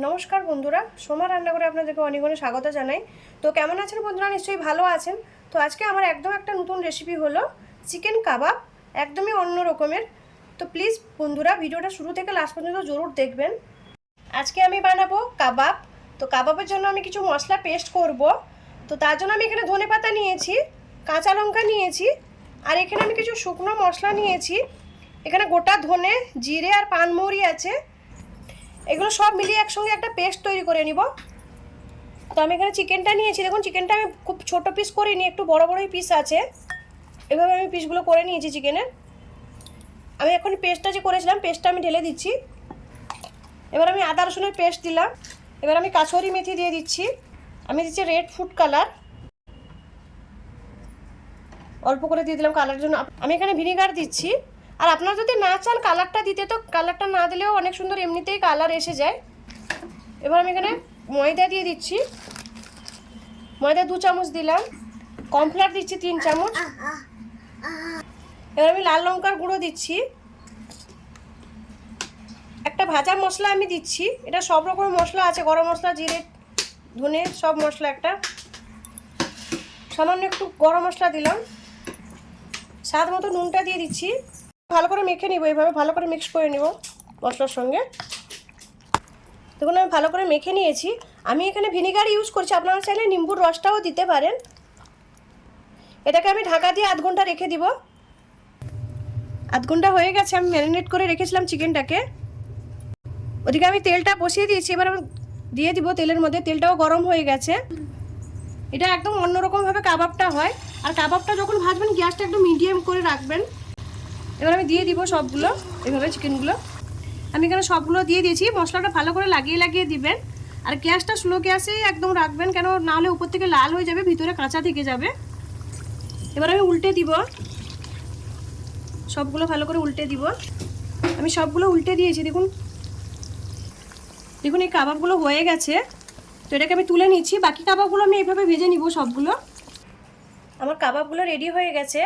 নমস্কার বন্ধুরা, সোমা রান্নাঘরে আপনাদেরকে অনেক অনেক স্বাগত জানাই। তো কেমন আছেন বন্ধুরা? নিশ্চয়ই ভালো আছেন। তো আজকে আমার একদম একটা নতুন রেসিপি হলো চিকেন কাবাব, একদমই অন্য রকমের। তো প্লিজ বন্ধুরা ভিডিওটা শুরু থেকে লাস্ট পর্যন্ত জরুর দেখবেন। আজকে আমি বানাবো কাবাব। তো কাবাবের জন্য আমি কিছু মশলা পেস্ট করব। তো তার জন্য আমি এখানে ধনেপাতা নিয়েছি, কাঁচা লঙ্কা নিয়েছি, আর এখানে আমি কিছু শুকনো মশলা নিয়েছি। এখানে গোটা ধনে, জিরে আর পানমৌরি আছে। এগুলো সব মিলিয়ে একসঙ্গে একটা পেস্ট তৈরি করে নিব। তো আমি এখানে চিকেনটা নিয়েছি। দেখুন চিকেনটা আমি খুব ছোট পিস করিনি, একটু বড় বড়ই পিস আছে। এভাবে আমি পিসগুলো করে নিয়েছি চিকেনের। আমি এখন পেস্টটা যে করেছিলাম পেস্টটা আমি ঢেলে দিচ্ছি। এবার আমি আদা রসুনের পেস্ট দিলাম। এবার আমি কাসুরি মেথি দিয়ে দিচ্ছি। আমি দিচ্ছি রেড ফুড কালার, অল্প করে দিয়ে দিলাম কালারের জন্য। আমি এখানে ভিনিগার দিচ্ছি। আর আপনারা যদি না চান কালারটা দিতে, তো কালারটা না দিলেও অনেক সুন্দর এমনিতেই কালার এসে যায়। এবার আমি এখানে ময়দা দিয়ে দিচ্ছি। ময়দা 2 চামচ দিলাম। কর্নফ্লাওয়ার দিচ্ছি 3 চামচ। এবার আমি লাল লঙ্কার গুঁড়ো দিচ্ছি। একটা ভাজা মশলা আমি দিচ্ছি। এটা সব রকমের মশলা আছে, গরম মশলা, জিরে, ধনে, সব মশলা। একটা সামান্য একটু গরম মশলা দিলাম। স্বাদ মতো নুনটা দিয়ে দিচ্ছি। ভালো করে মেখে নিব, এইভাবে ভালো করে মিক্স করে নেব মশলার সঙ্গে। দেখুন আমি ভালো করে মেখে নিয়েছি। আমি এখানে ভিনিগার ইউজ করছি, আপনারা চাইলে নিম্বুর রসটাও দিতে পারেন। এটাকে আমি ঢাকা দিয়ে আধ ঘন্টা রেখে দিব। আধ ঘন্টা হয়ে গেছে, আমি ম্যারিনেট করে রেখেছিলাম চিকেনটাকে। ওদিকে আমি তেলটা বসিয়ে দিয়েছি। এবার আমি দিয়ে দিব তেলের মধ্যে। তেলটাও গরম হয়ে গেছে। এটা একদম অন্যরকমভাবে কাবাবটা হয়। আর কাবাবটা যখন ভাজবেন গ্যাসটা একদম মিডিয়াম করে রাখবেন। এবার আমি দিয়ে দিব সবগুলো, এভাবে চিকেনগুলো আমি এখানে সবগুলো দিয়ে দিয়েছি। মশলাটা ভালো করে লাগিয়ে লাগিয়ে দিবেন। আর গ্যাসটা স্লো গ্যাসেই একদম রাখবেন, কেন নাহলে উপর থেকে লাল হয়ে যাবে, ভিতরে কাঁচা থেকে যাবে। এবার আমি উল্টে দিব, সবগুলো ভালো করে উল্টে দিব। আমি সবগুলো উল্টে দিয়েছি। দেখুন দেখুন এই কাবাবগুলো হয়ে গেছে। তো এটাকে আমি তুলে নিচ্ছি। বাকি কাবাবগুলো আমি এইভাবে ভেজে নিব সবগুলো। আমার কাবাবগুলো রেডি হয়ে গেছে।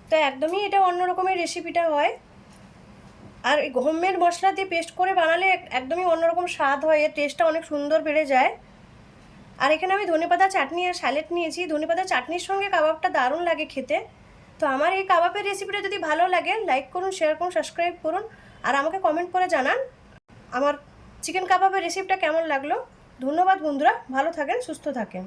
তো একদমই এটা অন্য রকমের রেসিপিটা হয়। আর এই হোমমেড মশলা দিয়ে পেস্ট করে বানালে একদমই অন্যরকম স্বাদ হয়, এর টেস্টটা অনেক সুন্দর বেড়ে যায়। আর এখানে আমি ধনেপাতা চাটনি আর স্যালাড নিয়েছি। ধনেপাতা চাটনির সঙ্গে কাবাবটা দারুণ লাগে খেতে। তো আমার এই কাবাবের রেসিপিটা যদি ভালো লাগে লাইক করুন, শেয়ার করুন, সাবস্ক্রাইব করুন। আর আমাকে কমেন্ট করে জানান আমার চিকেন কাবাবের রেসিপিটা কেমন লাগলো। ধন্যবাদ বন্ধুরা, ভালো থাকেন, সুস্থ থাকেন।